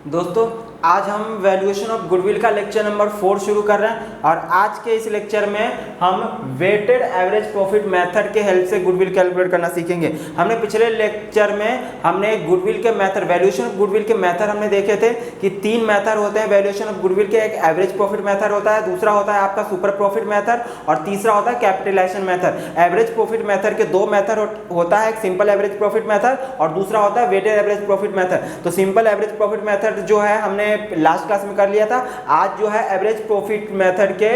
दोस्तों आज हम वैल्यूएशन ऑफ गुडविल का लेक्चर नंबर 4 शुरू कर रहे हैं और आज के इस लेक्चर में हम वेटेड एवरेज प्रॉफिट मेथड के हेल्प से गुडविल कैलकुलेट करना सीखेंगे। हमने पिछले लेक्चर में हमने गुडविल के मेथड वैल्यूएशन ऑफ गुडविल के मेथड हमने देखे थे कि 3 मेथड होते हैं वैल्यूएशन ऑफ गुडविल के। एक एवरेज प्रॉफिट मेथड होता है, दूसरा होता है आपका सुपर प्रॉफिट मेथड और तीसरा होता है capitalisation method. Average profit method के 2 मेथड होता है, एक सिंपल एवरेज प्रॉफिट मेथड और दूसरा होता है वेटेड एवरेज प्रॉफिट मेथड। तो सिंपल एवरेज प्रॉफिट मेथड जो है हमने लास्ट क्लास में कर लिया था। आज जो है एवरेज प्रॉफिट मेथड के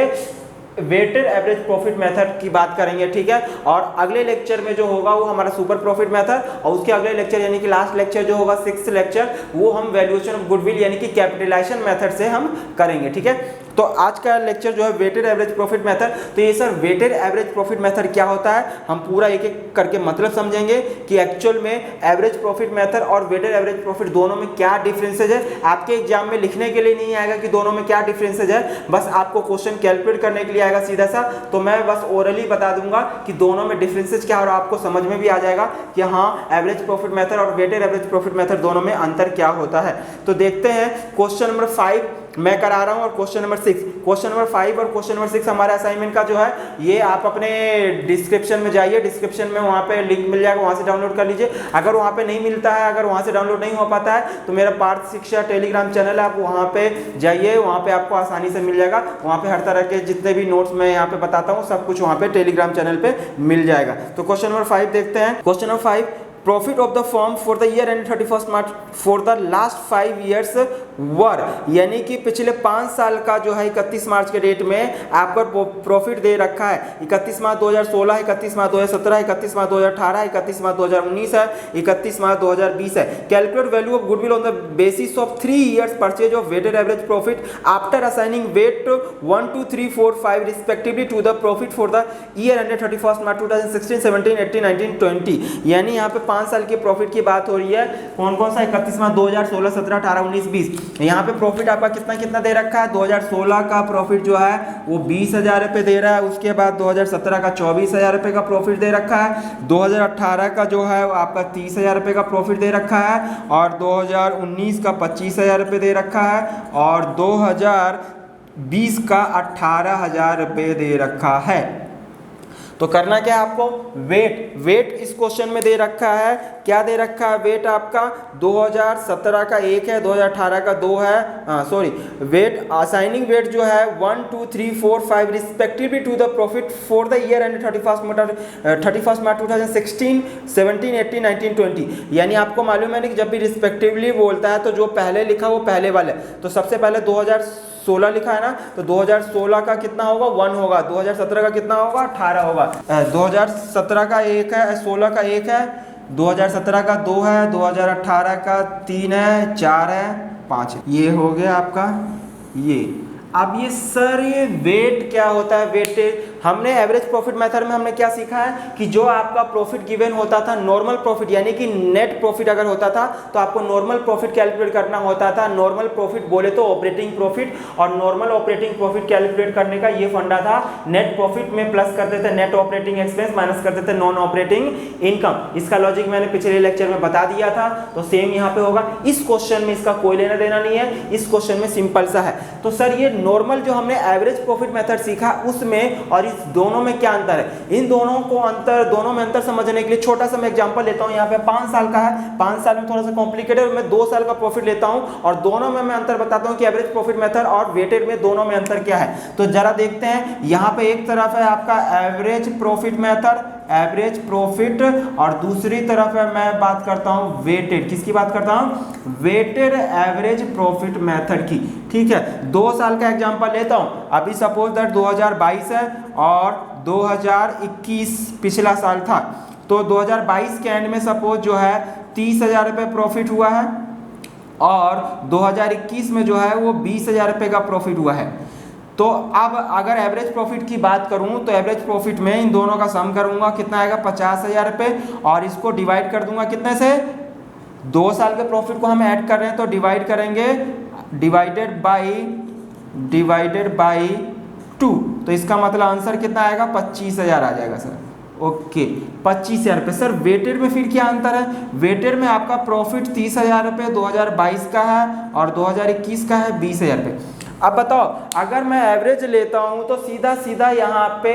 वेटेड एवरेज प्रॉफिट मेथड की बात करेंगे, ठीक है। और अगले लेक्चर में जो होगा वो हमारा सुपर प्रॉफिट मेथड और उसके अगले लेक्चर यानी कि लास्ट लेक्चर जो होगा 6th लेक्चर वो हम वैल्यूएशन ऑफ गुडविल यानी कि कैपिटलाइजेशन मेथड से हम करेंगे, ठीक है। तो आज का लेक्चर जो है वेटेड एवरेज प्रॉफिट मेथड। तो ये sir weighted average profit method क्या होता है, हम पूरा एक एक करके मतलब समझेंगे कि एक्चुअल में एवरेज प्रॉफिट मेथड और वेटेड एवरेज प्रॉफिट दोनों में क्या डिफरेंसेज है। आपके एग्जाम में लिखने के लिए नहीं आएगा कि दोनों में क्या डिफरेंसेज है, बस आपको क्वेश्चन कैलकुलेट करने के लिए आएगा सीधा सा। तो मैं बस ओरली बता दूंगा कि दोनों में डिफरेंसेज क्या है और आपको समझ में भी आ जाएगा कि हाँ एवरेज प्रॉफिट मेथड और वेटेड एवरेज प्रॉफिट मेथड दोनों में अंतर क्या होता है। तो देखते हैं क्वेश्चन नंबर 5 मैं करा रहा हूं और क्वेश्चन नंबर 6। क्वेश्चन नंबर 5 और क्वेश्चन नंबर 6 हमारे असाइनमेंट का जो है ये आप अपने डिस्क्रिप्शन में जाइए, डिस्क्रिप्शन में वहां पे लिंक मिल जाएगा, वहां से डाउनलोड कर लीजिए। अगर वहां पे नहीं मिलता है, अगर वहां से डाउनलोड नहीं हो पाता है तो मेरा पार्थ शिक्षा टेलीग्राम चैनल है, आप वहां पे जाइए, वहां पे आपको आसानी से मिल जाएगा। वहां पे हर तरह के जितने भी नोट्स मैं यहाँ पे बताता हूँ सब कुछ वहां पे टेलीग्राम चैनल पे मिल जाएगा। तो क्वेश्चन नंबर 5 देखते हैं। Question number 5, profit of the firm for the year end 31 March for the last 5 years were, यानी कि पिछले 5 साल का जो है 31 मार्च के डेट में आपका प्रॉफिट दे रखा है। 31 मार्च 2016 है, 31 मार्च 2017 है, 31 मार्च 2018 है, 31 मार्च 2019 है, 31 मार्च 2020 है। Calculate value of goodwill on the basis of 3 years purchase of weighted average profit after assigning weight 1 2 3 4 5 respectively to the profit for the year ended 31 March 2016 17 18 19 20। यानी यहाँ पे 5 साल के प्रॉफिट की बात हो रही है। कौन कौन सा? 31 मार्च 2016 17 18 19 20। यहाँ पे प्रॉफिट आपका कितना कितना दे रखा है। 2016 का प्रॉफिट जो है वो 20,000 रुपये दे रहा है। उसके बाद 2017 का 24,000 रुपये का प्रॉफिट दे रखा है। 2018 का जो है आपका 30,000 रुपये का प्रॉफिट दे रखा है और 2019 का 25,000 रुपये दे रखा है और 2020 का 18,000 रुपये दे रखा है। तो करना क्या है आपको, वेट इस क्वेश्चन में दे रखा है। क्या दे रखा है वेट आपका? 2017 का 1 है, 2018 का 2 है, सॉरी वेट असाइनिंग वेट जो है 1 2 3 4 5 respectively to the profit for the year end 31 March 2016 17 18 19 20। यानी आपको मालूम है कि जब भी रिस्पेक्टिवली बोलता है तो जो पहले लिखा वो पहले वाले। तो सबसे पहले 2016 लिखा है ना, तो 2016 का कितना होगा 1 होगा, 2017 का कितना होगा 18 होगा। 2017 का 1 है, 16 का 1 है, 2017 का 2 है, 2018 का 3 है, 4 है, 5 है। ये हो गया आपका ये। अब ये सर ये वेट क्या होता है? वेटेज हमने एवरेज प्रॉफिट मेथड में हमने क्या सीखा है कि जो आपका प्रॉफिट गिवन होता था नॉर्मल प्रॉफिट यानी कि नेट प्रॉफिट अगर होता था तो आपको नॉर्मल प्रॉफिट कैलकुलेट करना होता था। नॉर्मल प्रॉफिट बोले तो ऑपरेटिंग प्रॉफिट, और नॉर्मल ऑपरेटिंग प्रॉफिट कैलकुलेट करने का ये फंडा था, नेट प्रॉफिट में प्लस करते थे नेट ऑपरेटिंग एक्सपेंस माइनस करते थे नॉन ऑपरेटिंग इनकम। इसका लॉजिक मैंने पिछले लेक्चर में बता दिया था, तो सेम यहाँ पे होगा। इस क्वेश्चन में इसका कोई लेना देना नहीं है, इस क्वेश्चन में सिंपल सा है। तो सर ये नॉर्मल जो हमने एवरेज प्रॉफिट मेथड सीखा उसमें और इस दोनों में क्या अंतर है? इन दोनों में अंतर समझने के लिए छोटा सा मैं एग्जांपल लेता हूं। यहाँ पे 5 साल का है, 5 साल में थोड़ा सा कॉम्प्लिकेटेड, मैं 2 साल का प्रॉफिट लेता हूं और दोनों में मैं अंतर बताता हूं कि एवरेज प्रॉफिट मेथड और वेटेड में दोनों में अंतर क्या है। तो जरा देखते हैं, यहाँ पे एक तरफ है आपका average profit method, average profit, और दूसरी तरफ है मैं बात करता हूं वेटेड। किसकी बात करता हूं? वेटेड एवरेज प्रॉफिट मेथड की, ठीक है। 2 साल का एग्जांपल लेता हूं। अभी सपोज दैट 2022 है और 2021 पिछला साल था, तो 2022 के एंड में सपोज जो है 30,000 रुपये प्रॉफिट हुआ है और 2021 में जो है वो 20,000 रुपये का प्रॉफिट हुआ है। तो अब अगर एवरेज प्रॉफिट की बात करूं तो एवरेज प्रॉफिट में इन दोनों का सम करूंगा, कितना आएगा 50,000 रुपये, और इसको डिवाइड कर दूंगा कितने से? 2 साल के प्रॉफिट को हम ऐड कर रहे हैं तो डिवाइड करेंगे, डिवाइडेड बाई 2। तो इसका मतलब आंसर कितना आएगा? 25,000 आ जाएगा सर। ओके 25,000 रुपये। सर वेटेड में फिर क्या अंतर है? वेटेड में आपका प्रॉफिट 30,000 रुपये 2022 का है और 2021 का है 20,000 रुपये। अब बताओ अगर मैं एवरेज लेता हूं तो सीधा सीधा यहाँ पे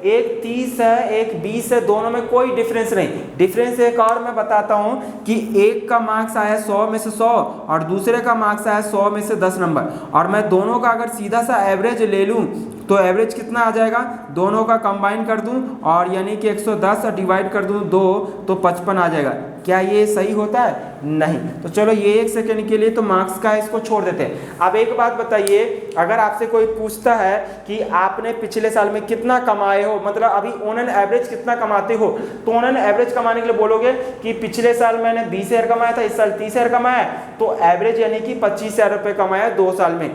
एक 30 है एक 20 है, दोनों में कोई डिफरेंस नहीं। डिफरेंस एक और मैं बताता हूं कि एक का मार्क्स आया 100 में से 100 और दूसरे का मार्क्स आया 100 में से 10 नंबर, और मैं दोनों का अगर सीधा सा एवरेज ले लूं तो एवरेज कितना आ जाएगा? दोनों का कंबाइन कर दूं और यानी कि 110 और डिवाइड कर दूं 2 तो 55 आ जाएगा। क्या ये सही होता है? नहीं। तो चलो ये एक सेकंड के लिए तो मार्क्स का इसको छोड़ देते हैं। अब एक बात बताइए, अगर आपसे कोई पूछता है कि आपने पिछले साल में कितना कमाए हो, मतलब अभी ऑन एन एवरेज कितना कमाते हो, तो ऑन एन एवरेज कमाने के लिए बोलोगे कि पिछले साल मैंने 20,000 कमाया था, इस साल 30,000 कमाया, तो एवरेज यानी कि 25,000 रुपये कमाया 2 साल में।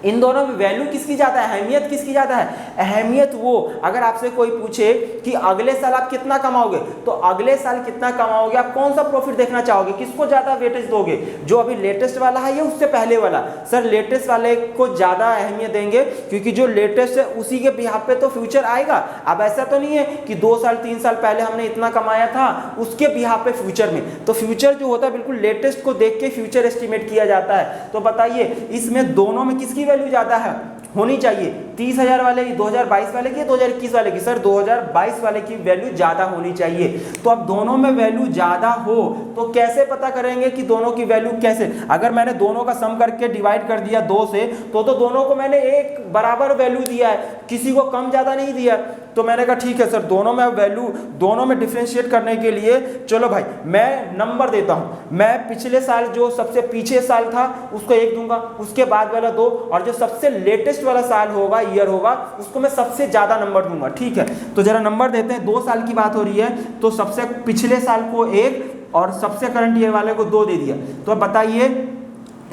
इन दोनों में वैल्यू किसकी ज़्यादा है? अहमियत किसकी ज़्यादा है? अहमियत वो, अगर आपसे कोई पूछे कि अगले साल आप कितना कमाओगे, तो अगले साल कितना कमाओगे, आप कौन सा प्रॉफिट देखना चाहोगे, किसको ज़्यादा वेटेज दोगे? जो अभी लेटेस्ट वाला है या उससे पहले वाला? सर लेटेस्ट वाले को ज़्यादा अहमियत देंगे, क्योंकि जो लेटेस्ट है उसी के बिहाफ पे तो फ्यूचर आएगा। अब ऐसा तो नहीं है कि 2 साल 3 साल पहले हमने इतना कमाया था उसके बिहाफ पे फ्यूचर में, तो फ्यूचर जो होता है बिल्कुल लेटेस्ट को देख के फ्यूचर एस्टिमेट किया जाता है। तो बताइए इसमें दोनों में किसकी वैल्यू ज्यादा है होनी चाहिए? 30,000 वाले की, 2022 वाले की, 2021 वाले की? सर 2022 वाले की वैल्यू ज्यादा होनी चाहिए। तो अब दोनों में वैल्यू ज्यादा हो तो कैसे पता करेंगे कि दोनों की वैल्यू कैसे? अगर मैंने दोनों का सम करके डिवाइड कर दिया 2 से तो दोनों को मैंने एक बराबर वैल्यू दिया है, किसी को कम ज्यादा नहीं दिया। तो मैंने कहा ठीक है सर, दोनों में वैल्यू, दोनों में डिफरेंशिएट करने के लिए चलो भाई मैं नंबर देता हूं। मैं पिछले साल जो सबसे पीछे साल था उसको 1 दूंगा, उसके बाद वाला 2, और जो सबसे लेटेस्ट वाला साल होगा, ईयर होगा, उसको मैं सबसे ज्यादा नंबर दूंगा। ठीक है, तो जरा नंबर देते हैं। 2 साल की बात हो रही है तो सबसे पिछले साल को 1 और सबसे करंट ईयर वाले को 2 दे दिया। तो अब बताइए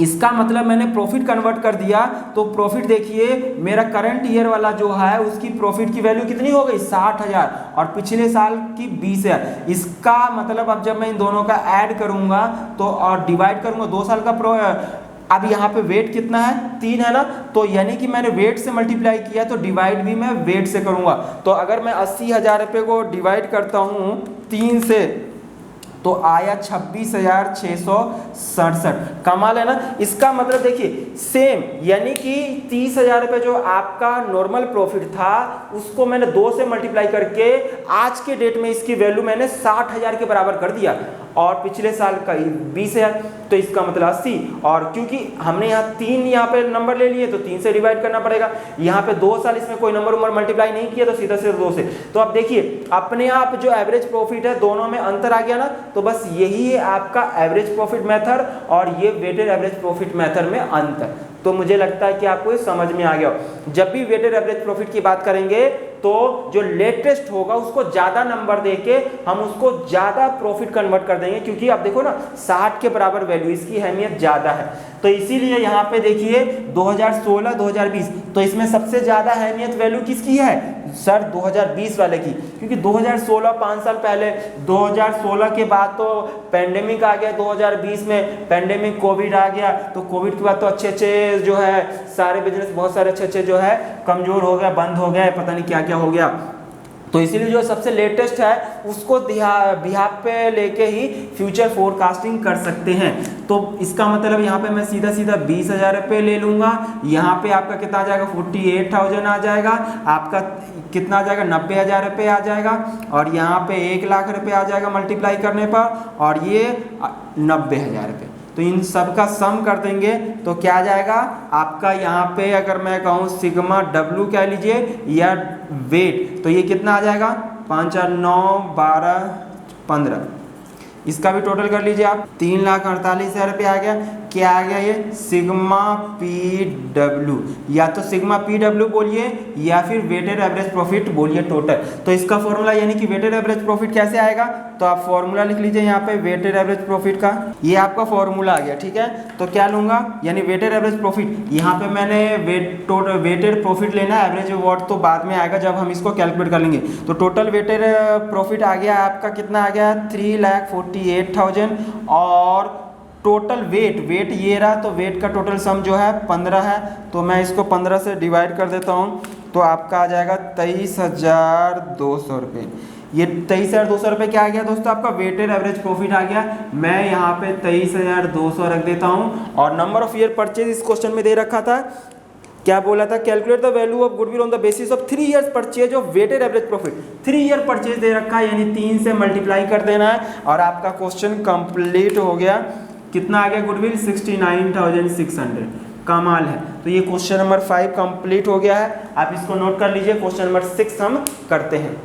इसका मतलब मैंने प्रॉफिट कन्वर्ट कर दिया, तो प्रॉफिट देखिए मेरा करंट ईयर वाला जो है उसकी प्रॉफिट की वैल्यू कितनी हो गई? 60,000, और पिछले साल की 20,000। इसका मतलब अब जब मैं इन दोनों का ऐड करूंगा तो और डिवाइड करूंगा 2 साल का अब यहाँ पे वेट कितना है? 3 है ना, तो यानी कि मैंने वेट से मल्टीप्लाई किया तो डिवाइड भी मैं वेट से करूंगा। तो अगर मैं 80,000 रुपये को डिवाइड करता हूँ 3 से तो आया 26,667। कमाल है ना। इसका मतलब देखिए सेम, यानी कि 30,000 रुपये जो आपका नॉर्मल प्रॉफिट था उसको मैंने 2 से मल्टीप्लाई करके आज के डेट में इसकी वैल्यू मैंने 60,000 के बराबर कर दिया, और पिछले साल का 20,000, तो इसका मतलब 80। और क्योंकि हमने यहाँ 3 यहाँ पे नंबर ले लिए तो 3 से डिवाइड करना पड़ेगा। यहाँ पे 2 साल इसमें कोई नंबर मल्टीप्लाई नहीं किया तो सीधा सीधा 2 से। तो अब देखिए अपने आप जो एवरेज प्रॉफिट है दोनों में अंतर आ गया ना, तो बस यही है आपका एवरेज प्रॉफिट मेथड और ये वेटेड एवरेज प्रॉफिट मेथड में अंतर। तो मुझे लगता है कि आपको ये समझ में आ गया। जब भी वेटेड एवरेज प्रॉफिट की बात करेंगे तो जो लेटेस्ट होगा उसको ज्यादा नंबर देके हम उसको ज्यादा प्रॉफिट कन्वर्ट कर देंगे, क्योंकि आप देखो ना 60 के बराबर वैल्यू, इसकी अहमियत ज्यादा है। तो इसीलिए यहाँ पे देखिए 2016 2020, तो इसमें सबसे ज्यादा अहमियत वैल्यू किसकी है? सर 2020 वाले की, क्योंकि 2016 5 साल पहले, 2016 के बाद तो पेंडेमिक आ गया, 2020 में पेंडेमिक कोविड आ गया, तो कोविड के बाद तो अच्छे जो है सारे बिजनेस बहुत सारे अच्छे जो है कमजोर हो गया, बंद हो गया, पता नहीं क्या क्या हो गया। तो इसीलिए जो सबसे लेटेस्ट है उसको बिहाफ पे लेके ही फ्यूचर फोरकास्टिंग कर सकते हैं। तो इसका मतलब यहाँ पे मैं सीधा सीधा 20,000 रुपये ले लूँगा, यहाँ पे आपका कितना आ जाएगा? 48,000 आ जाएगा, आपका कितना आ जाएगा? 90,000 रुपये आ जाएगा, और यहाँ पे 1,00,000 रुपये आ जाएगा मल्टीप्लाई करने पर, और ये 90,000 रुपये। तो इन सब का सम कर देंगे तो क्या आ जाएगा आपका? यहाँ पे अगर मैं कहूँ सिग्मा डब्ल्यू कह लीजिए या वेट, तो ये कितना आ जाएगा? 5 और 9 12 15, इसका भी टोटल कर लीजिए आप, 3,48,000 रुपये आ गया। क्या आ गया? ये सिग्मा पी डब्ल्यू, या तो सिग्मा पी डब्ल्यू बोलिए या फिर वेटेड एवरेज प्रॉफिट बोलिए टोटल। तो इसका फॉर्मूला यानी कि वेटेड एवरेज प्रॉफिट कैसे आएगा? तो आप फॉर्मूला लिख लीजिए यहाँ पे वेटेड एवरेज प्रॉफिट का, ये आपका फॉर्मूला आ गया। ठीक है, तो क्या लूंगा? यानी वेटेड एवरेज प्रॉफिट, यहाँ पे मैंने वेटेड प्रॉफिट लेना, एवरेज वॉट तो बाद में आएगा जब हम इसको कैलकुलेट कर लेंगे। तो टोटल वेटेड प्रॉफिट आ गया आपका, कितना आ गया? 3,48,000, और टोटल वेट ये रहा, तो वेट का टोटल सम जो है 15 है, तो मैं इसको 15 से डिवाइड कर देता हूँ, तो आपका आ जाएगा 23,200 रुपये। ये 23,200 रुपये क्या आ गया दोस्तों, आपका वेटेड एवरेज प्रॉफिट आ गया। मैं यहाँ पे 23,200 रख देता हूँ। और नंबर ऑफ ईयर परचेज इस क्वेश्चन में दे रखा था, क्या बोला था, calculate the value of goodwill on the basis of 3 years purchase of weighted average profit. 3 year purchase दे रखा है, यानी 3 से मल्टीप्लाई कर देना है और आपका क्वेश्चन कंप्लीट हो गया। कितना आ गया गुडविल, 69,600। कमाल है। तो ये क्वेश्चन नंबर 5 कंप्लीट हो गया है, आप इसको नोट कर लीजिए। क्वेश्चन नंबर 6 हम करते हैं।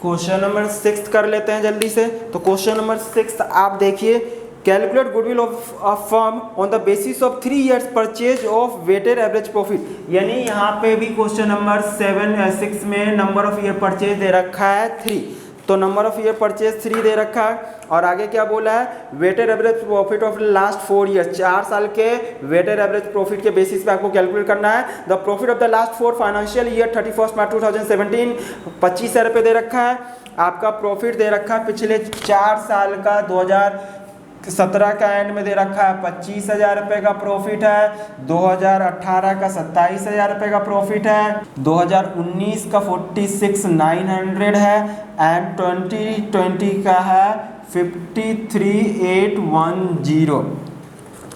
क्वेश्चन नंबर 6 कर लेते हैं जल्दी से। तो क्वेश्चन नंबर 6 आप देखिए, calculate goodwill of a firm on the basis of 3 years purchase of weighted average profit. यानी यहाँ पे भी क्वेश्चन नंबर 6 में नंबर ऑफ ईयर परचेज दे रखा है 3, तो नंबर ऑफ ईयर परचेज 3 दे रखा है। और आगे क्या बोला है, weighted average profit of last 4 years, 4 साल के वेटेड एवरेज प्रॉफिट के बेसिस पे आपको कैलकुलेट करना है। The profit of the last 4 financial year 31 मार्च 2017 25,000 रुपये दे रखा है। आपका प्रॉफिट दे रखा है पिछले 4 साल का, 2017 का एंड में दे रखा है 25,000 रुपये का प्रॉफिट है, 2018 का 27,000 रुपये का प्रॉफिट है, 2019 का 46,900 है एंड 2020 का है 53,810।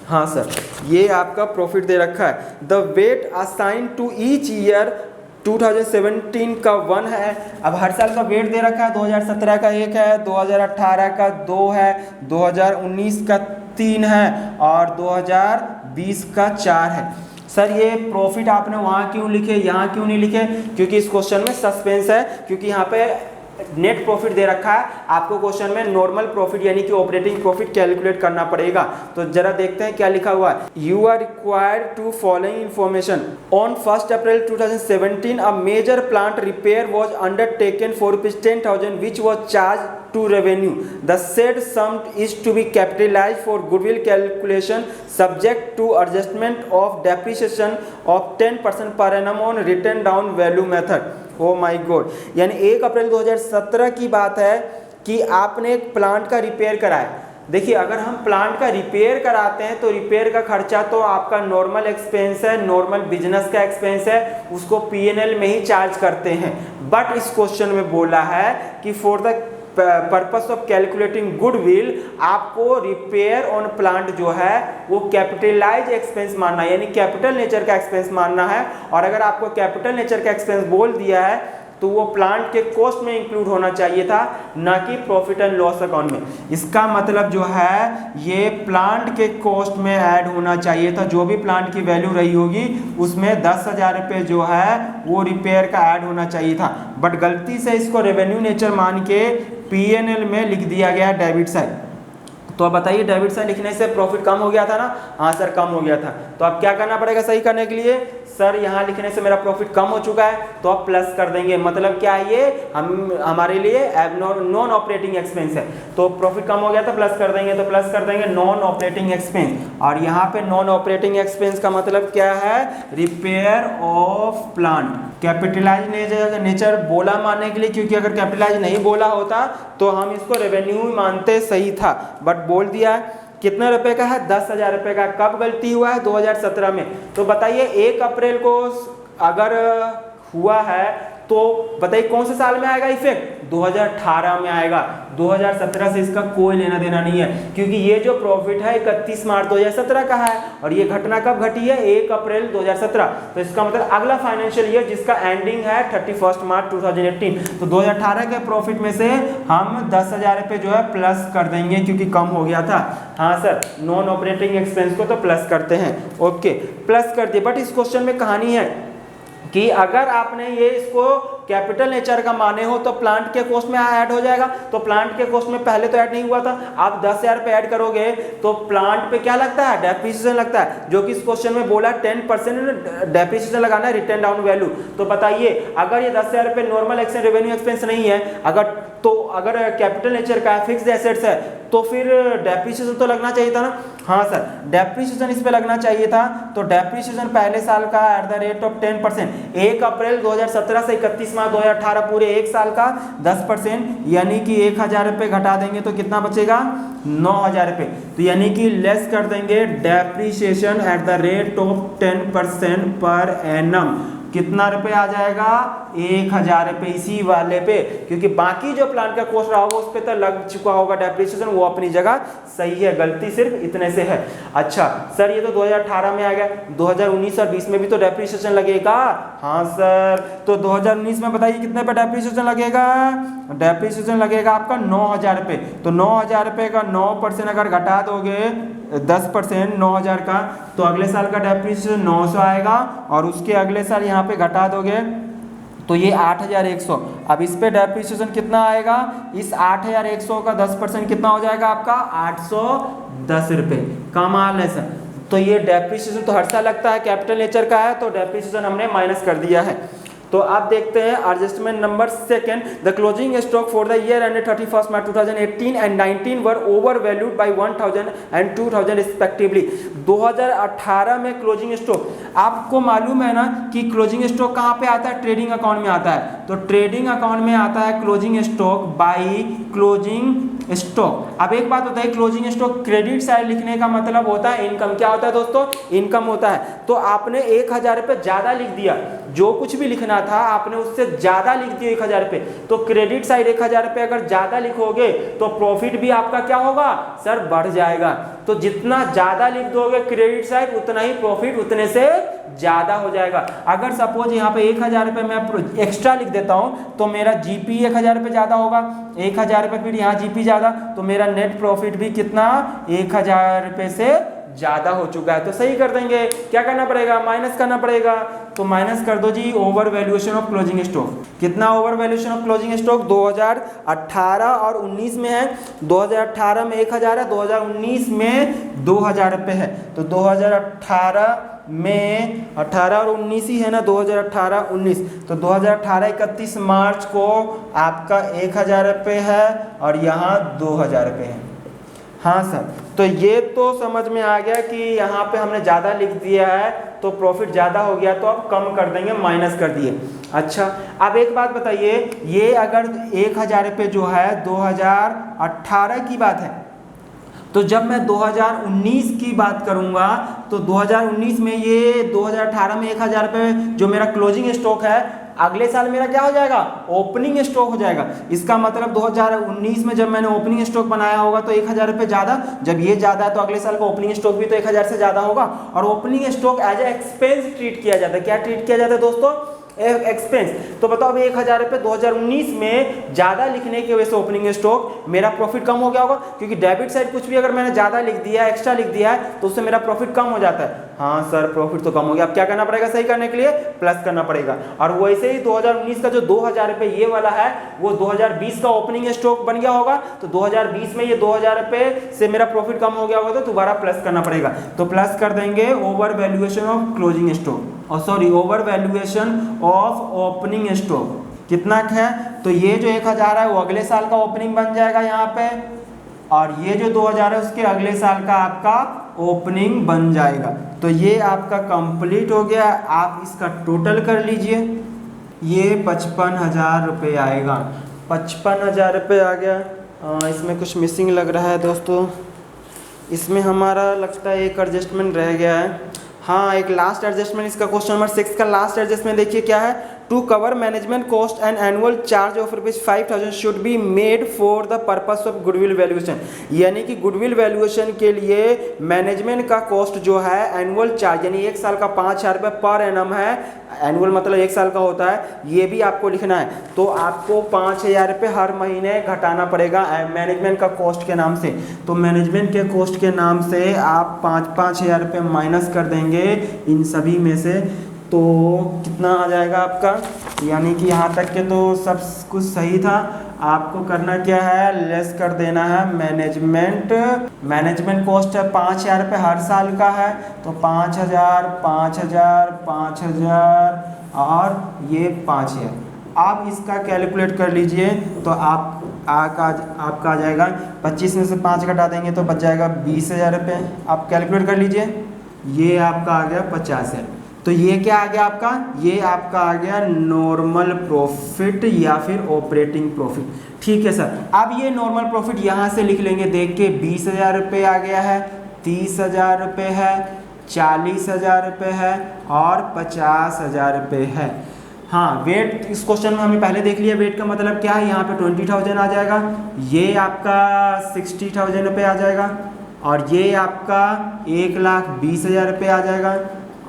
हाँ सर, ये आपका प्रॉफिट दे रखा है। The weight assign to each year 2017 का 1 है। अब हर साल का वेट दे रखा है, 2017 का 1 है, 2018 का 2 है, 2019 का 3 है और 2020 का 4 है। सर ये प्रॉफिट आपने वहाँ क्यों लिखे, यहाँ क्यों नहीं लिखे? क्योंकि इस क्वेश्चन में सस्पेंस है, क्योंकि यहाँ पे नेट प्रॉफिट दे रखा है। आपको क्वेश्चन में नॉर्मल प्रॉफिट यानी कि ऑपरेटिंग प्रॉफिट कैलकुलेट करना पड़ेगा। तो जरा देखते हैं क्या लिखा हुआ है। You are required to following information on 1 April 2017 a major plant repair was undertaken for ₹10,000 which was charged to revenue. The said sum is to be capitalized for goodwill calculation subject to adjustment of depreciation of 10% per annum on written down value method. O my God, यानी 1 April 2017 की बात है कि आपने एक plant का repair कराया। देखिए, अगर हम प्लांट का रिपेयर कराते हैं तो रिपेयर का खर्चा तो आपका नॉर्मल एक्सपेंस है, नॉर्मल बिजनेस का एक्सपेंस है, उसको पीएनएल में ही चार्ज करते हैं। बट इस क्वेश्चन में बोला है कि for the purpose of calculating goodwill आपको रिपेयर ऑन प्लांट जो है वो कैपिटलाइज एक्सपेंस मानना है, यानी कैपिटल नेचर का एक्सपेंस मानना है। और अगर आपको कैपिटल नेचर का एक्सपेंस बोल दिया है तो वो प्लांट के कॉस्ट में इंक्लूड होना चाहिए था, ना कि प्रॉफिट एंड लॉस अकाउंट में। इसका मतलब जो है ये प्लांट के कॉस्ट में ऐड होना चाहिए था। जो भी प्लांट की वैल्यू रही होगी उसमें 10,000 रुपये जो है वो रिपेयर का ऐड होना चाहिए था। बट गलती से इसको रेवेन्यू नेचर मान के पीएनएल में लिख दिया गया डेबिट साइड। तो अब बताइए, डेबिट साइड लिखने से प्रॉफिट कम हो गया था ना? हाँ सर, कम हो गया था। तो अब क्या करना पड़ेगा सही करने के लिए? सर यहाँ लिखने से मेरा प्रॉफिट कम हो चुका है तो आप प्लस कर देंगे। मतलब क्या है, ये हमारे लिए नॉन ऑपरेटिंग एक्सपेंस है। तो प्रॉफिट कम हो गया था, प्लस कर देंगे, तो प्लस कर देंगे नॉन ऑपरेटिंग एक्सपेंस। और यहाँ पे नॉन ऑपरेटिंग एक्सपेंस का मतलब क्या है? Repair of plant. Capitalise nature बोला मानने के लिए, क्योंकि अगर कैपिटलाइज नहीं बोला होता तो हम इसको रेवेन्यू ही मानते, सही था। बट बोल दिया कितने रुपए का है? 10,000 रुपये का। कब गलती हुआ है? 2017 में। तो बताइए 1 अप्रैल को अगर हुआ है तो बताइए कौन से साल में आएगा इफेक्ट? 2018 में आएगा। 2017 से इसका कोई लेना देना नहीं है, क्योंकि ये जो प्रॉफिट है 31 मार्च 2017 का है और ये घटना कब घटी है? 1 अप्रैल 2017। तो इसका मतलब अगला फाइनेंशियल ईयर जिसका एंडिंग है 31 मार्च 2018। तो 2018 के प्रॉफिट में से हम 10,000 रुपये जो है प्लस कर देंगे, क्योंकि कम हो गया था। हाँ सर, नॉन ऑपरेटिंग एक्सपेंस को तो प्लस करते हैं। ओके, प्लस कर दिए। बट इस क्वेश्चन में कहानी है कि अगर आपने ये इसको कैपिटल नेचर का माने हो तो प्लांट के कॉस्ट में ऐड हो जाएगा। तो प्लांट के कॉस्ट में पहले तो ऐड नहीं हुआ था, आप 10,000 पे ऐड करोगे तो प्लांट पे क्या लगता है? डेप्रिसिएशन लगता है, जो कि इस क्वेश्चन में बोला 10% डेप्रिसिएशन लगाना है रिटर्न डाउन वैल्यू। तो बताइए अगर ये 10,000 रुपये नॉर्मल एक्सपेंस रेवेन्यू एक्सपेंस नहीं है, अगर कैपिटल नेचर का फिक्स्ड एसेट्स है तो फिर डेप्रिसिएशन तो लगना चाहिए था ना? हाँ सर, डेप्रिसिएशन इस पे लगना चाहिए था। तो डेप्रिसिएशन पहले साल का at the rate of 10%, 1 April 2017 से 31 मार्च 2018 पूरे एक साल का 10%, यानी कि 1,000 रुपये घटा देंगे तो कितना बचेगा? 9,000 रुपये। तो यानी कि लेस कर देंगे depreciation at the rate of 10% per annum. कितना रुपए आ जाएगा, 1000 रुपये इसी वाले पे, क्योंकि बाकी जो प्लांट का कॉस्ट रहा होगा उस पे तो लग चुका होगा डेप्रिसिएशन, वो अपनी जगह सही है, गलती सिर्फ इतने से है। अच्छा सर ये तो 2018 में आ गया, 2019 और 20 में भी तो डेप्रिसिएशन लगेगा। हाँ सर, तो 2019 में बताइए कितने पे डेप्रिसिएशन लगेगा, डेप्रिसिएशन लगेगा आपका 9000 रुपये। तो 9000 रुपये का 9% अगर घटा दोगे 10% 9000 का, तो अगले साल का डेप्रिसिएशन 900 आएगा, और उसके अगले साल यहाँ पे घटा दोगे तो ये 8100। अब इस पे डेप्रिसिएशन कितना आएगा, इस 8100 का 10% कितना हो जाएगा आपका 810 रुपये। कमाल है सर। तो ये डेप्रिसिएशन तो हर साल लगता है, कैपिटल नेचर का है, तो डेप्रिसिएशन हमने माइनस कर दिया है। तो आप देखते हैं adjustment number second, the closing stock for the year ended 31 March 2018 and 19 were over valued bye 1000 and 2000 respectively. 2018 में क्लोजिंग स्टॉक, आपको मालूम है ना कि क्लोजिंग स्टॉक कहाँ पे आता है, ट्रेडिंग अकाउंट में आता है। तो ट्रेडिंग अकाउंट में आता है closing stock by closing stock. अब एक बात बताइए, क्लोजिंग स्टॉक क्रेडिट साइड लिखने का मतलब होता है इनकम। क्या होता है दोस्तों, इनकम होता है। तो आपने 1000 रुपये ज्यादा लिख दिया, जो कुछ भी लिखना था आपने उससे ज्यादा लिख दिया 1000 रुपये, तो क्रेडिट साइड 1000 रुपये अगर ज्यादा लिखोगे तो प्रॉफिट भी आपका क्या होगा सर, बढ़ जाएगा। तो जितना ज्यादा लिख दोगे क्रेडिट साइड उतना ही प्रॉफिट उतने से ज्यादा हो जाएगा। अगर सपोज यहाँ पे 1000 रुपये मैं एक्स्ट्रा लिख देता हूँ तो मेरा जीपी 1000 रुपये ज्यादा होगा, 1000 रुपये फिर यहाँ जीपी ज्यादा, तो मेरा नेट प्रॉफिट भी कितना 1000 रुपये से ज्यादा हो चुका है। तो सही कर देंगे, क्या करना पड़ेगा, माइनस करना पड़ेगा। तो माइनस कर दो जी over valuation of closing stock. कितना over valuation of closing stock 2018 और 19 में है। 2018 में 1000 है, 2019 में 2000 रुपये है। तो 2018 में 18 और 19 ही है ना, 2018 19, तो 2018 31 मार्च को आपका 1000 रुपये है और यहाँ 2000 रुपये है। हाँ सर, तो ये तो समझ में आ गया कि यहाँ पे हमने ज़्यादा लिख दिया है तो प्रॉफिट ज़्यादा हो गया, तो अब कम कर देंगे, माइनस कर दिए। अच्छा अब एक बात बताइए, ये अगर 1000 रुपये जो है 2018 की बात है, तो जब मैं 2019 की बात करूंगा तो 2019 में ये 2018 में 1000 रुपये जो मेरा क्लोजिंग स्टॉक है, अगले साल मेरा क्या हो जाएगा, ओपनिंग स्टॉक हो जाएगा। इसका मतलब 2019 में जब मैंने ओपनिंग स्टॉक बनाया होगा तो 1000 रुपये ज़्यादा, जब ये ज़्यादा है तो अगले साल का ओपनिंग स्टॉक भी तो 1000 से ज़्यादा होगा। और opening stock as a expense treat किया जाता है। क्या ट्रीट किया जाता है दोस्तों, एक्सपेंस। तो बताओ अभी 1000 रुपये 2019 में ज़्यादा लिखने की वजह से ओपनिंग स्टॉक मेरा प्रॉफिट कम हो गया होगा, क्योंकि डेबिट साइड कुछ भी अगर मैंने ज़्यादा लिख दिया, एक्स्ट्रा लिख दिया है, तो उससे मेरा प्रॉफिट कम हो जाता है। हाँ सर प्रॉफिट तो कम हो गया, अब क्या करना पड़ेगा सही करने के लिए, प्लस करना पड़ेगा। और वैसे ही 2019 का जो 2000 रुपये ये वाला है वो 2020 का ओपनिंग स्टॉक बन गया होगा, तो 2020 में ये 2000 रुपये से मेरा प्रॉफिट कम हो गया होगा, तो दोबारा प्लस करना पड़ेगा। तो प्लस कर देंगे over valuation of closing stock, और sorry over valuation of opening stock कितना है, तो ये जो 1000 है वो अगले साल का ओपनिंग बन जाएगा यहाँ पे, और ये जो 2000 है उसके अगले साल का आपका ओपनिंग बन जाएगा। तो ये आपका कंप्लीट हो गया। आप इसका टोटल कर लीजिए, ये 55,000 रुपये आएगा। 55,000 रुपये आ गया। इसमें कुछ मिसिंग लग रहा है दोस्तों, इसमें हमारा लगता है एक एडजस्टमेंट रह गया है। हाँ एक लास्ट एडजस्टमेंट, इसका क्वेश्चन नंबर 6 का लास्ट एडजस्टमेंट देखिए क्या है, to cover management cost and annual charge of ₹5,000 should be made for the purpose of goodwill valuation. यानी कि गुडविल वैल्यूएशन के लिए मैनेजमेंट का कॉस्ट जो है एनुअल चार्ज, यानी 1 साल का 5,000 रुपये पर एनम है, एनुअल मतलब 1 साल का होता है, ये भी आपको लिखना है। तो आपको 5,000 रुपये हर महीने घटाना पड़ेगा मैनेजमेंट का कॉस्ट के नाम से। तो मैनेजमेंट के कॉस्ट के नाम से आप 5,000 रुपये माइनस कर देंगे इन सभी में से, तो कितना आ जाएगा आपका, यानी कि यहाँ तक के तो सब कुछ सही था। आपको करना क्या है, लेस कर देना है मैनेजमेंट कॉस्ट है 5,000 रुपये हर साल का है, तो 5,000 5,000 5,000 और ये 5,000। आप इसका कैलकुलेट कर लीजिए तो आपका आ जाएगा 25 में से 5 घटा देंगे तो बच जाएगा 20,000 रुपये। आप कैलकुलेट कर लीजिए, ये आपका आ गया 50,000। तो ये क्या आ गया आपका, ये आपका आ गया नॉर्मल प्रॉफिट या फिर ऑपरेटिंग प्रॉफिट। ठीक है सर, अब ये नॉर्मल प्रॉफिट यहाँ से लिख लेंगे देख के, 20,000 रुपये आ गया है, 30,000 रुपये है, 40,000 रुपये है और 50,000 रुपये है। हाँ, वेट इस क्वेश्चन में हमने पहले देख लिया, वेट का मतलब क्या है, यहाँ पे 20,000 आ जाएगा, ये आपका 60,000 रुपये आ जाएगा, और ये आपका 1,20,000 रुपये आ जाएगा,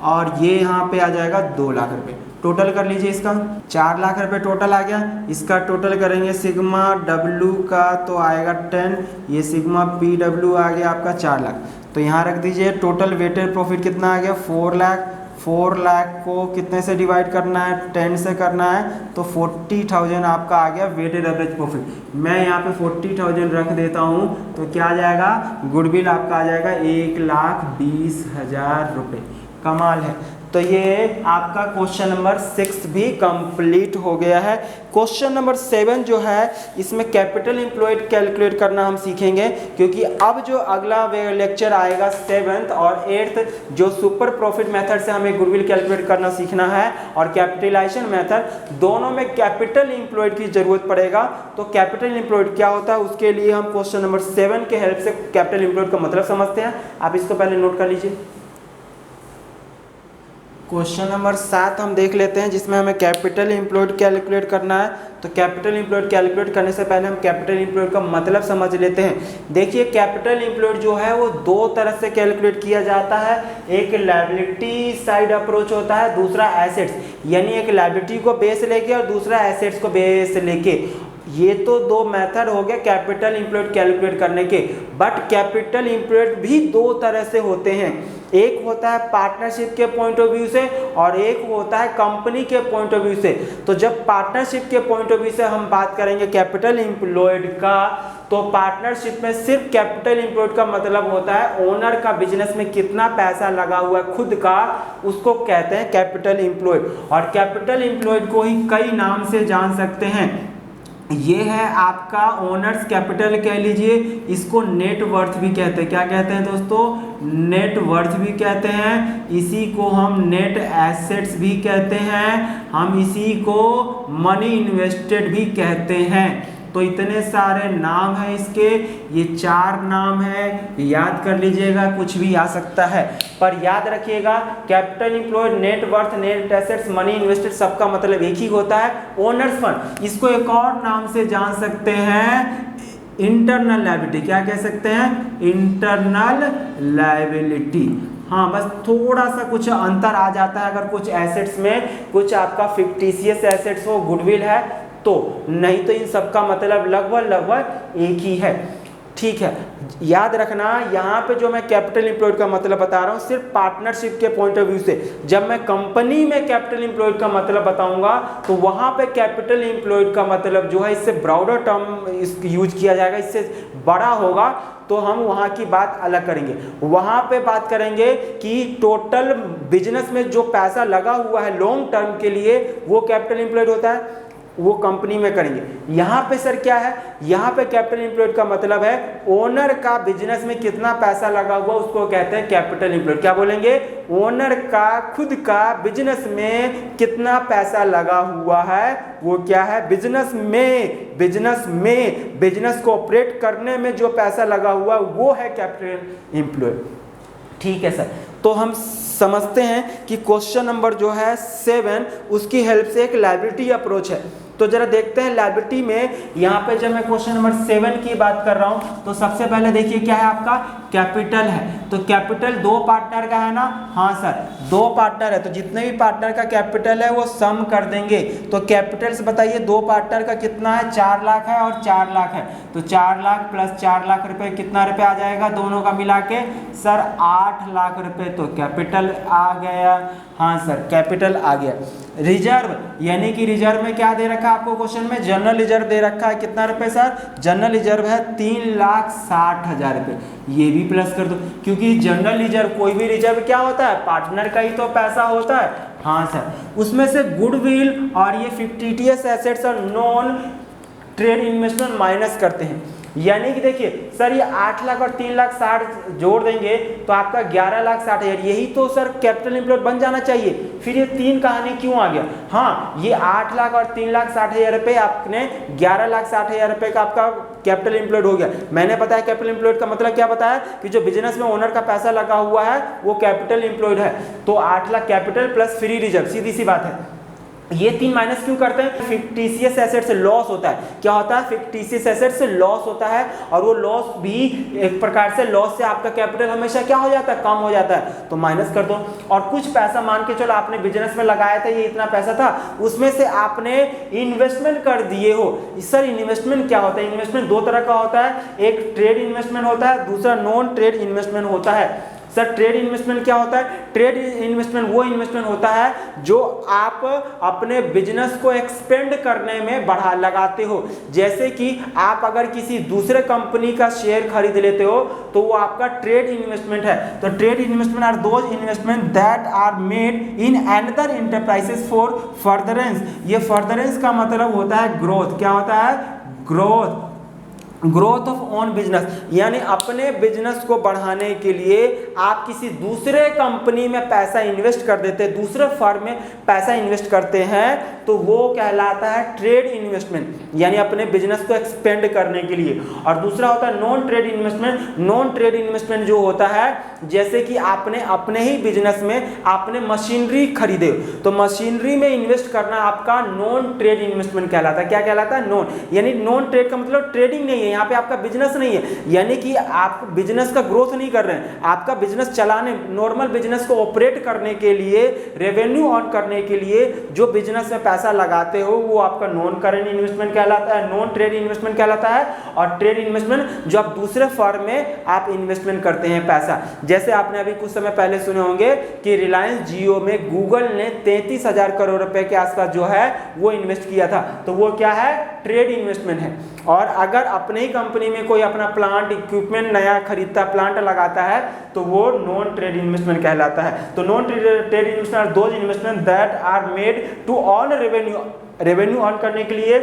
और ये यहाँ पे आ जाएगा 2 लाख रुपये। टोटल कर लीजिए, इसका 4 लाख रुपये टोटल आ गया। इसका टोटल करेंगे सिग्मा डब्ल्यू का तो आएगा 10, ये सिग्मा पी डब्ल्यू आ गया आपका 4 लाख। तो यहाँ रख दीजिए, टोटल वेटेड प्रॉफिट कितना आ गया 4 लाख। 4 लाख को कितने से डिवाइड करना है, 10 से करना है, तो 40,000 आपका आ गया वेटेड एवरेज प्रॉफिट। मैं यहाँ पे 40,000 रख देता हूँ, तो क्या आ जाएगा, गुडविल आपका आ जाएगा 1,20,000 रुपये। कमाल है। तो ये आपका क्वेश्चन नंबर 6 भी कंप्लीट हो गया है। क्वेश्चन नंबर 7 जो है, इसमें कैपिटल एम्प्लॉयड कैलकुलेट करना हम सीखेंगे, क्योंकि अब जो अगला लेक्चर आएगा 7th और 8th, जो सुपर प्रॉफिट मेथड से हमें गुडविल कैलकुलेट करना सीखना है और कैपिटलाइजेशन मेथड, दोनों में कैपिटल एम्प्लॉयड की जरूरत पड़ेगा। तो कैपिटल एम्प्लॉयड क्या होता है, उसके लिए हम क्वेश्चन नंबर 7 के हेल्प से कैपिटल एम्प्लॉयड का मतलब समझते हैं। आप इसको पहले नोट कर लीजिए। क्वेश्चन नंबर 7 हम देख लेते हैं, जिसमें हमें कैपिटल एम्प्लॉयड कैलकुलेट करना है। तो कैपिटल एम्प्लॉयड कैलकुलेट करने से पहले हम कैपिटल एम्प्लॉयड का मतलब समझ लेते हैं। देखिए, कैपिटल एम्प्लॉयड जो है वो 2 तरह से कैलकुलेट किया जाता है। एक लायबिलिटी साइड अप्रोच होता है, दूसरा एसेट्स, यानी एक लायबिलिटी को बेस लेके और दूसरा एसेट्स को बेस लेके। ये तो 2 मेथड हो गए कैपिटल एम्प्लॉयड कैलकुलेट करने के। बट कैपिटल एम्प्लॉयड भी 2 तरह से होते हैं। एक होता है पार्टनरशिप के पॉइंट ऑफ व्यू से और एक होता है कंपनी के पॉइंट ऑफ व्यू से। तो जब पार्टनरशिप के पॉइंट ऑफ व्यू से हम बात करेंगे कैपिटल एम्प्लॉयड का, तो पार्टनरशिप में सिर्फ कैपिटल एम्प्लॉयड का मतलब होता है ओनर का बिजनेस में कितना पैसा लगा हुआ है खुद का, उसको कहते हैं कैपिटल एम्प्लॉयड। और कैपिटल एम्प्लॉयड को ही कई नाम से जान सकते हैं। ये है आपका ओनर्स कैपिटल कह लीजिए, इसको नेट वर्थ भी कहते हैं। क्या कहते हैं दोस्तों, नेट वर्थ भी कहते हैं। इसी को हम नेट एसेट्स भी कहते हैं। हम इसी को मनी इन्वेस्टेड भी कहते हैं। तो इतने सारे नाम हैं इसके, ये 4 नाम है, याद कर लीजिएगा, कुछ भी आ सकता है। पर याद रखिएगा, capital employed, net worth, net assets, money invested, सबका मतलब एक ही होता है, ओनर्स फंड। इसको एक और नाम से जान सकते हैं, इंटरनल लायबिलिटी। क्या कह सकते हैं, इंटरनल लायबिलिटी। हाँ, बस थोड़ा सा कुछ अंतर आ जाता है, अगर कुछ एसेट्स में कुछ आपका फिक्टिशियस एसेट्स हो, गुडविल है तो, नहीं तो इन सबका मतलब लगभग एक ही है। ठीक है, याद रखना, यहाँ पे जो मैं कैपिटल एम्प्लॉयड का मतलब बता रहा हूँ सिर्फ पार्टनरशिप के पॉइंट ऑफ व्यू से। जब मैं कंपनी में कैपिटल एम्प्लॉयड का मतलब बताऊंगा तो वहाँ पे कैपिटल एम्प्लॉयड का मतलब जो है इससे ब्रॉडर टर्म यूज किया जाएगा, इससे बड़ा होगा, तो हम वहाँ की बात अलग करेंगे। वहाँ पे बात करेंगे कि टोटल बिजनेस में जो पैसा लगा हुआ है लॉन्ग टर्म के लिए, वो कैपिटल एम्प्लॉयड होता है, वो कंपनी में करेंगे। यहाँ पे सर क्या है, यहाँ पे कैपिटल एम्प्लॉयड का मतलब है ओनर का बिजनेस में कितना पैसा लगा हुआ, उसको कहते हैं कैपिटल एम्प्लॉयड। क्या बोलेंगे, ओनर का खुद का बिजनेस में कितना पैसा लगा हुआ है, वो क्या है, बिजनेस में बिजनेस को ऑपरेट करने में जो पैसा लगा हुआ वो है कैपिटल एम्प्लॉयड। ठीक है सर, तो हम समझते हैं कि क्वेश्चन नंबर जो है 7, उसकी हेल्प से एक लायबिलिटी अप्रोच है। तो जरा देखते हैं लायबिलिटी में। यहाँ पे जब मैं क्वेश्चन नंबर 7 की बात कर रहा हूँ, तो सबसे पहले देखिए क्या है, आपका कैपिटल है। तो कैपिटल 2 पार्टनर का है ना, हाँ सर 2 पार्टनर है, तो जितने भी पार्टनर का कैपिटल है वो सम कर देंगे। तो कैपिटल से बताइए 2 पार्टनर का कितना है, 4 लाख है और 4 लाख है, तो 4 लाख प्लस 4 लाख रुपए, कितना रुपए आ जाएगा दोनों का मिला के, सर 8 लाख रुपए। तो कैपिटल आ गया, हाँ सर कैपिटल आ गया। रिजर्व, यानी कि रिजर्व में क्या दे रखा है आपको क्वेश्चन में, जनरल रिजर्व दे रखा है, कितना रुपए सर, जनरल रिजर्व है 3,60,000 रुपए। ये भी प्लस कर दो, क्योंकि जनरल रिजर्व, कोई भी रिजर्व क्या होता है, पार्टनर का ही तो पैसा होता है। हाँ सर, उसमें से गुडविल और ये फिक्टिशियस एसेट्स और नॉन ट्रेड इन्वेस्टमेंट माइनस करते हैं। यानी कि देखिए सर, ये 8 लाख और 3,60,000 जोड़ देंगे तो आपका 11,60,000, यही तो सर कैपिटल एम्प्लॉयड बन जाना चाहिए। फिर ये 3 कहानी क्यों आ गया, हाँ ये 8 लाख और 3,60,000 रुपये, आपने 11,60,000 रुपये का आपका कैपिटल एम्प्लॉयड हो गया। मैंने बताया कैपिटल एम्प्लॉयड का मतलब क्या बताया कि जो बिजनेस में ओनर का पैसा लगा हुआ है वो कैपिटल एम्प्लॉयड है। तो 8 lakh capital plus free reserve, सीधी सी बात है। ये 3 माइनस क्यों करते हैं? फिक्टिशियस एसेट से लॉस होता है। क्या होता है? फिक्टिशियस एसेट से लॉस होता है, और वो लॉस भी एक प्रकार से, लॉस से आपका कैपिटल हमेशा क्या हो जाता है? कम हो जाता है, तो माइनस कर दो। और कुछ पैसा मान के चलो आपने बिजनेस में लगाया था, ये इतना पैसा था, उसमें से आपने इन्वेस्टमेंट कर दिए हो। सर इन्वेस्टमेंट क्या होता है? इन्वेस्टमेंट 2 तरह का होता है, एक ट्रेड इन्वेस्टमेंट होता है, दूसरा नॉन ट्रेड इन्वेस्टमेंट होता है। सर ट्रेड इन्वेस्टमेंट क्या होता है? ट्रेड इन्वेस्टमेंट वो इन्वेस्टमेंट होता है जो आप अपने बिजनेस को एक्सपेंड करने में बढ़ा लगाते हो। जैसे कि आप अगर किसी दूसरे कंपनी का शेयर खरीद लेते हो तो वो आपका ट्रेड इन्वेस्टमेंट है। तो trade investment are those investment that are made in another enterprises for furtherance. ये फर्दरेंस का मतलब होता है ग्रोथ। क्या होता है? ग्रोथ ऑफ ओन बिजनेस, यानी अपने बिजनेस को बढ़ाने के लिए आप किसी दूसरे कंपनी में पैसा इन्वेस्ट कर देते हैं, दूसरे फर्म में पैसा इन्वेस्ट करते हैं, तो वो कहलाता है ट्रेड इन्वेस्टमेंट, यानी अपने बिजनेस को एक्सपेंड करने के लिए। और दूसरा होता है non trade investment. Non trade investment जो होता है, जैसे कि आपने अपने ही बिजनेस में आपने मशीनरी खरीदे, तो मशीनरी में इन्वेस्ट करना आपका नॉन ट्रेड इन्वेस्टमेंट कहलाता है। क्या कहलाता है? नॉन, यानी नॉन ट्रेड का मतलब ट्रेडिंग नहीं है, यहाँ पे आपका बिजनेस नहीं है, यानी कि आप बिजनेस का ग्रोथ नहीं कर रहे हैं, आपका बिजनेस चलाने, नॉर्मल बिजनेस को ऑपरेट करने के लिए, रेवेन्यू अर्न करने के लिए जो बिजनेस में पैसा लगाते हो वो आपका नॉन करेंट इन्वेस्टमेंट कहलाता है, नॉन ट्रेड इन्वेस्टमेंट कहलाता है। और ट्रेड इन्वेस्टमेंट जो आप दूसरे फर्म में आप इन्वेस्टमेंट करते हैं पैसा, जैसे आपने अभी कुछ समय पहले सुने होंगे कि रिलायंस जियो में गूगल ने 33,000 करोड़ रुपए के आसपास जो है वो इन्वेस्ट किया था, तो वो क्या है? ट्रेड इन्वेस्टमेंट है। और अगर अपने ही कंपनी में कोई अपना प्लांट इक्विपमेंट नया खरीदता, प्लांट लगाता है, तो वो नॉन ट्रेड इन्वेस्टमेंट कहलाता है। तो non trade investment are those investment that are made to earn revenue earn करने के लिए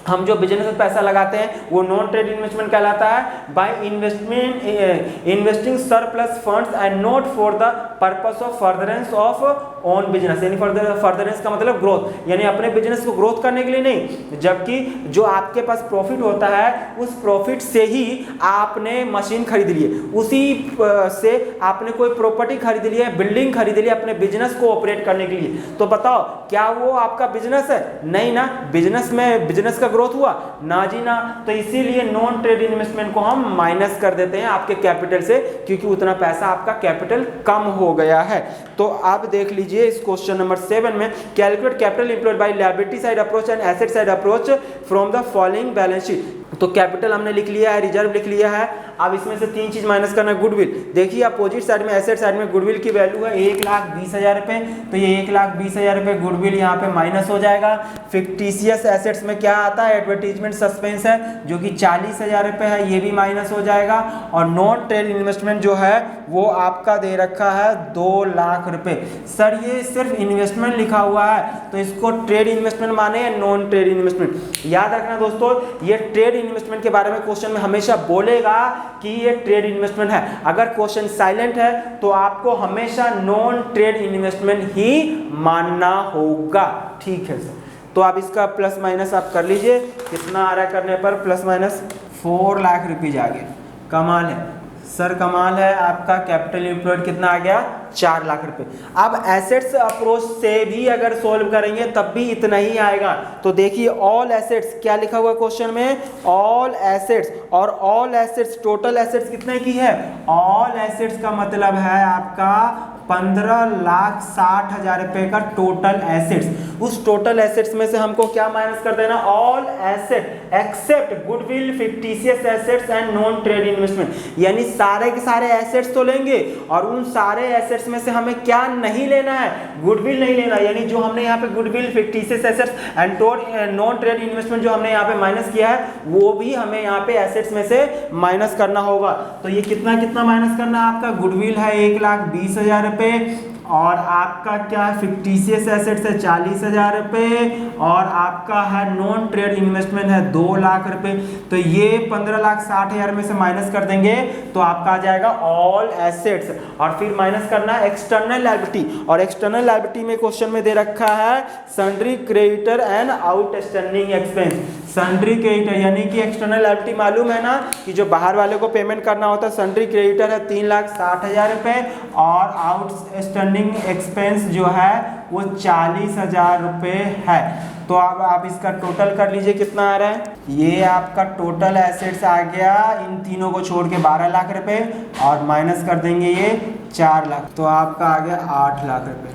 हम जो बिजनेस में पैसा लगाते हैं वो नॉन ट्रेड इन्वेस्टमेंट कहलाता है। By investing surplus funds and not for the purpose of furtherance of own business, यानी फर्दरेंस का मतलब ग्रोथ, यानी अपने बिजनेस को ग्रोथ करने के लिए नहीं, जबकि जो आपके पास प्रॉफिट होता है उस प्रॉफिट से ही आपने मशीन खरीद ली है, उसी से आपने कोई प्रॉपर्टी खरीद ली है, बिल्डिंग खरीद ली है अपने बिजनेस को ऑपरेट करने के लिए, तो बताओ क्या वो आपका बिजनेस है? नहीं ना। बिजनेस में बिजनेस का ग्रोथ हुआ ना जी ना। तो इसीलिए नॉन ट्रेड इन्वेस्टमेंट को हम माइनस कर देते हैं आपके कैपिटल से, क्योंकि उतना पैसा आपका कैपिटल कम हो गया है। तो आप देख लीजिए इस क्वेश्चन नंबर 7 में, calculate capital employed by liability side approach and asset side approach from the following balance sheet. तो कैपिटल हमने लिख लिया है, रिजर्व लिख लिया है, अब इसमें से 3 चीज माइनस करना है। गुडविल, देखिए अपोजिट साइड में, एसेट साइड में गुडविल की वैल्यू है 1,20,000 रुपए, तो ये 1,20,000 रुपए गुडविल यहाँ पे माइनस हो जाएगा। फिक्टिशियस एसेट्स में क्या आता है? एडवर्टीजमेंट सस्पेंस है जो कि 40,000 रुपए है, ये भी माइनस हो जाएगा। और नॉन ट्रेड इन्वेस्टमेंट जो है वो आपका दे रखा है 2 लाख रुपए। सर ये सिर्फ इन्वेस्टमेंट लिखा हुआ है, तो इसको ट्रेड इन्वेस्टमेंट माने या नॉन ट्रेड इन्वेस्टमेंट? याद रखना दोस्तों, ये ट्रेड इन्वेस्टमेंट के बारे में क्वेश्चन में हमेशा बोलेगा कि ये ट्रेड इन्वेस्टमेंट है। अगर क्वेश्चन साइलेंट है तो आपको हमेशा नॉन ट्रेड इन्वेस्टमेंट ही मानना होगा। ठीक है सर, तो आप इसका प्लस माइनस आप कर लीजिए, कितना आ रहा है करने पर? प्लस माइनस 4 लाख रुपीज आ गए। कमाल है सर, कमाल है। आपका कैपिटल एम्प्लॉयड कितना आ गया? 4 लाख रुपए। अब एसेट्स अप्रोच से भी अगर सोल्व करेंगे तब भी इतना ही आएगा। तो देखिए ऑल एसेट्स, क्या लिखा हुआ क्वेश्चन में? ऑल एसेट्स, और ऑल एसेट्स टोटल एसेट्स कितने की है? ऑल एसेट्स का मतलब है आपका 15,60,000 रुपए का टोटल एसेट्स। उस टोटल एसेट्स में से हमको क्या माइनस कर देना? All asset except goodwill, fictitious assets and non trade investment, यानी सारे के सारे एसेट्स तो लेंगे और उन सारे एसेट्स में से हमें क्या नहीं लेना है? गुडविल नहीं लेना, यानी जो हमने यहाँ पे goodwill, fictitious assets and non trade investment जो हमने यहाँ पे माइनस किया है वो भी हमें यहाँ पे एसेट्स में से माइनस करना होगा। तो ये कितना कितना माइनस करना है आपका? गुडविल है 1,20,000 रुपए, और आपका क्या है फिक्टिशियस एसेट्स है 40,000 रुपये और आपका है नॉन ट्रेड इन्वेस्टमेंट है 2 लाख रुपए। तो ये 15,60,000 में से माइनस कर देंगे तो आपका आ जाएगा ऑल एसेट्स और फिर माइनस करना है एक्सटर्नल लायबिलिटी। और एक्सटर्नल लायबिलिटी में क्वेश्चन में दे रखा है sundry creditor and outstanding expense. Sundry creditor यानी कि एक्सटर्नल लायबिलिटी मालूम है ना कि जो बाहर वाले को पेमेंट करना होता है। सन्ड्री क्रेडिटर है 3,60,000 रुपये और आउटस्टैंडिंग एक्सपेंस जो है वो 40,000 रुपये है। तो अब आप इसका टोटल कर लीजिए कितना आ रहा है। ये आपका टोटल एसेट्स आ गया इन तीनों को छोड़ के 12 लाख रुपए और माइनस कर देंगे ये 4 लाख, तो आपका आ गया 8 लाख रुपए।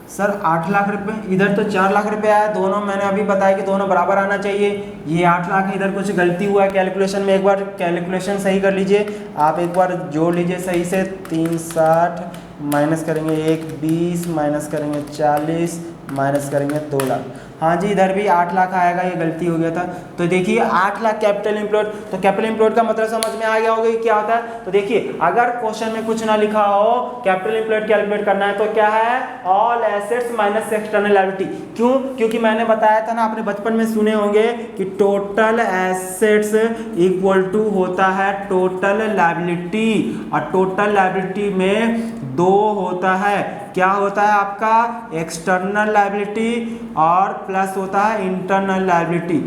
सर 8 लाख रुपए, इधर तो 4 लाख रुपए आया, दोनों मैंने अभी बताया कि दोनों बराबर आना चाहिए। ये 8 लाख है, इधर कुछ गलती हुआ है कैलकुलेशन में, एक बार कैलकुलेशन सही कर लीजिए। आप एक बार जोड़ लीजिए सही से। 360 माइनस करेंगे 120 माइनस करेंगे 40 माइनस करेंगे 2 लाख। हाँ जी, इधर भी 8 लाख आएगा, ये गलती हो गया था। तो देखिए 8 लाख कैपिटल एम्प्लॉयड, तो कैपिटल एम्प्लॉयड का मतलब समझ में आ गया होगा कि क्या होता है। तो देखिए अगर क्वेश्चन में कुछ ना लिखा हो, कैपिटल एम्प्लॉयड कैलकुलेट करना है तो क्या है all assets minus external liability. क्यों? क्योंकि मैंने बताया था ना, आपने बचपन में सुने होंगे कि टोटल एसेट्स इक्वल टू होता है टोटल लायबिलिटी और टोटल लायबिलिटी में 2 होता है। क्या होता है आपका एक्सटर्नल लायबिलिटी और प्लस होता है इंटरनल लायबिलिटी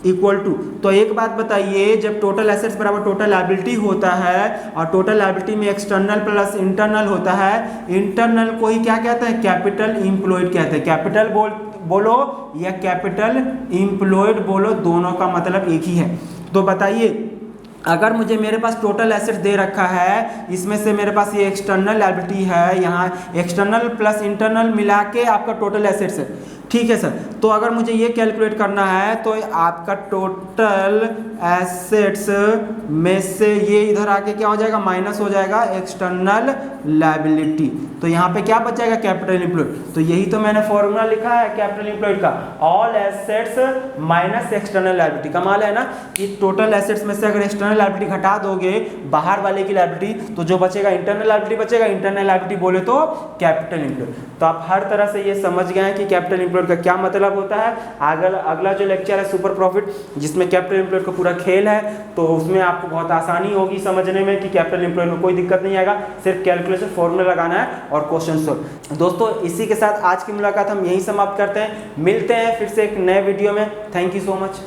इक्वल टू। तो एक बात बताइए, जब टोटल एसेट्स बराबर टोटल लायबिलिटी होता है और टोटल लायबिलिटी में एक्सटर्नल प्लस इंटरनल होता है, इंटरनल को ही क्या कहते हैं कैपिटल एम्प्लॉयड कहते हैं। कैपिटल बोलो या कैपिटल एम्प्लॉयड बोलो, दोनों का मतलब एक ही है। तो बताइए अगर मुझे मेरे पास टोटल एसेट्स दे रखा है, इसमें से मेरे पास ये एक्सटर्नल लायबिलिटी है, यहाँ एक्सटर्नल प्लस इंटरनल मिला के आपका टोटल एसेट्स है, ठीक है सर। तो अगर मुझे ये कैलकुलेट करना है तो आपका टोटल एसेट्स में से ये इधर आके क्या हो जाएगा माइनस हो जाएगा एक्सटर्नल लायबिलिटी। तो यहाँ पे क्या बच जाएगा कैपिटल एम्प्लॉयड। तो यही तो मैंने फॉर्मूला लिखा है कैपिटल एम्प्लॉयड का, all assets minus external liability. कमाल है ना कि टोटल एसेट्स में से अगर एक्सटर्नल लायबिलिटी घटा दोगे बाहर वाले की लायबिलिटी तो जो बचेगा इंटरनल लायबिलिटी बचेगा। इंटरनल लायबिलिटी बोले तो कैपिटल एम्प्लॉयड। तो आप हर तरह से ये समझ गए हैं कि कैपिटल एम्प्लॉयड का क्या मतलब होता है। अगला जो लेक्चर है सुपर प्रॉफिट, जिसमें कैपिटल एम्प्लॉयड का पूरा खेल है, तो उसमें आपको बहुत आसानी होगी समझने में कि कैपिटल एम्प्लॉयड में कोई दिक्कत नहीं आएगा, सिर्फ कैलकुलेशन फॉर्मूला लगाना है और क्वेश्चन सोल्व। दोस्तों इसी के साथ आज की मुलाकात हम यहीं समाप्त करते हैं, मिलते हैं फिर से एक नए वीडियो में। Thank you so much.